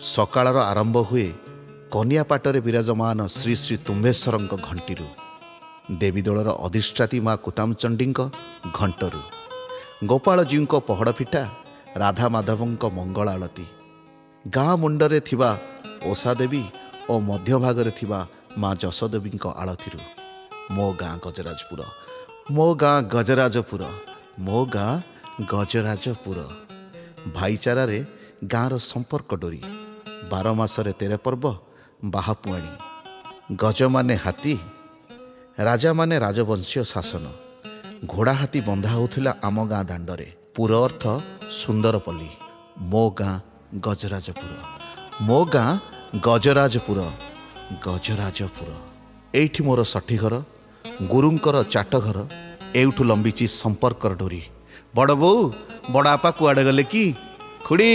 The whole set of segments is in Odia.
ସକାଳର ଆରମ୍ଭ ହୁଏ କନିଆ ପାଟରେ ବିରାଜମାନ ଶ୍ରୀ ଶ୍ରୀ ତୁମ୍ଭେଶ୍ୱରଙ୍କ ଘଣ୍ଟିରୁ, ଦେବୀଦୋଳର ଅଧିଷ୍ଠାତ୍ରୀ ମା କୁତାମଚଣ୍ଡୀଙ୍କ ଘଣ୍ଟରୁ, ଗୋପାଳଜୀଉଙ୍କ ପହଡ଼ ଫିଟା, ରାଧା ମାଧବଙ୍କ ମଙ୍ଗଳ ଆଳତୀ, ଗାଁ ମୁଣ୍ଡରେ ଥିବା ଓଷା ଦେବୀ ଓ ମଧ୍ୟଭାଗରେ ଥିବା ମା ଯଶୋଦେବୀଙ୍କ ଆଳତୀରୁ। ମୋ ଗାଁ ଗଜରାଜପୁର, ମୋ ଗାଁ ଗଜରାଜପୁର, ମୋ ଗାଁ ଗଜରାଜପୁର। ଭାଇଚାରାରେ ଗାଁର ସମ୍ପର୍କ ଡୋରି, 12 ମାସରେ 13 ପର୍ବ ବାହାପୁଆଣୀ। ଗଜମାନେ ହାତୀ, ରାଜାମାନେ ରାଜବଂଶୀୟ ଶାସନ। ଘୋଡ଼ା ହାତୀ ବନ୍ଧା ହେଉଥିଲା ଆମ ଗାଁ ଦାଣ୍ଡରେ। ପୁର ଅର୍ଥ ସୁନ୍ଦରପଲ୍ଲୀ। ମୋ ଗାଁ ଗଜରାଜପୁର, ମୋ ଗାଁ ଗଜରାଜପୁର, ଗଜରାଜପୁର। ଏଇଠି ମୋର ଷଠି ଘର, ଗୁରୁଙ୍କର ଚାଟଘର। ଏଇଠୁ ଲମ୍ବିଛି ସମ୍ପର୍କର ଡୋରି। ବଡ଼ ବୋଉ, ବଡ଼ ଆପା କୁଆଡ଼େ ଗଲେ କି? ଖୁଡ଼ି,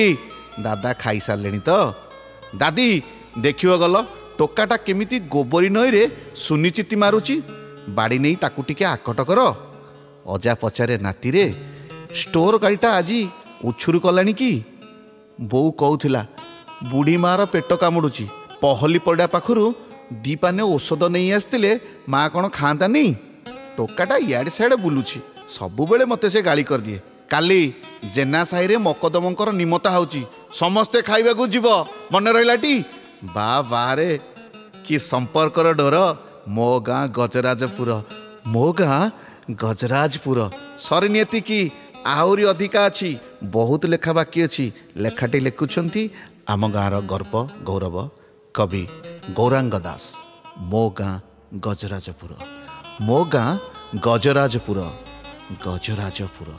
ଦାଦା ଖାଇସାରିଲେଣି ତ? ଦାଦି, ଦେଖିବ ଗଲ ଟୋକାଟା କେମିତି ଗୋବରୀ ନଈରେ ସୁନିଚିତି ମାରୁଛି। ବାଡ଼ି ନେଇ ତାକୁ ଟିକେ ଆକଟ କର। ଅଜା ପଚାରେ, ନାତିରେ ଷ୍ଟୋର ଗାଡ଼ିଟା ଆଜି ଉଛୁରୁ କଲାଣି କି? ବୋଉ କହୁଥିଲା, ବୁଢ଼ୀ ମାଆର ପେଟ କାମୁଡ଼ୁଛି। ପହଲି ପଡ଼ା ପାଖରୁ 2 ପାନେ ଔଷଧ ନେଇ ଆସିଥିଲେ ମା କ'ଣ ଖାଆନ୍ତାନି? ଟୋକାଟା ଇଆଡ଼େ ସିଆଡ଼େ ବୁଲୁଛି, ସବୁବେଳେ ମୋତେ ସେ ଗାଳି କରିଦିଏ। କାଲି ଜେନା ସାହିରେ ମକଦମଙ୍କର ନିମତା ହେଉଛି, ସମସ୍ତେ ଖାଇବାକୁ ଯିବ, ମନେ ରହିଲାଟି? ବାରେ କି ସମ୍ପର୍କର ଡୋର। ମୋ ଗାଁ ଗଜରାଜପୁର, ମୋ ଗାଁ ଗଜରାଜପୁର। ସରିନି ଏତିକି, ଆହୁରି ଅଧିକା ଅଛି, ବହୁତ ଲେଖା ବାକି ଅଛି। ଲେଖାଟି ଲେଖୁଛନ୍ତି ଆମ ଗାଁର ଗର୍ବ ଗୌରବ କବି ଗୌରାଙ୍ଗ ଦାସ। ମୋ ଗାଁ ଗଜରାଜପୁର, ମୋ ଗାଁ ଗଜରାଜପୁର, ଗଜରାଜପୁର।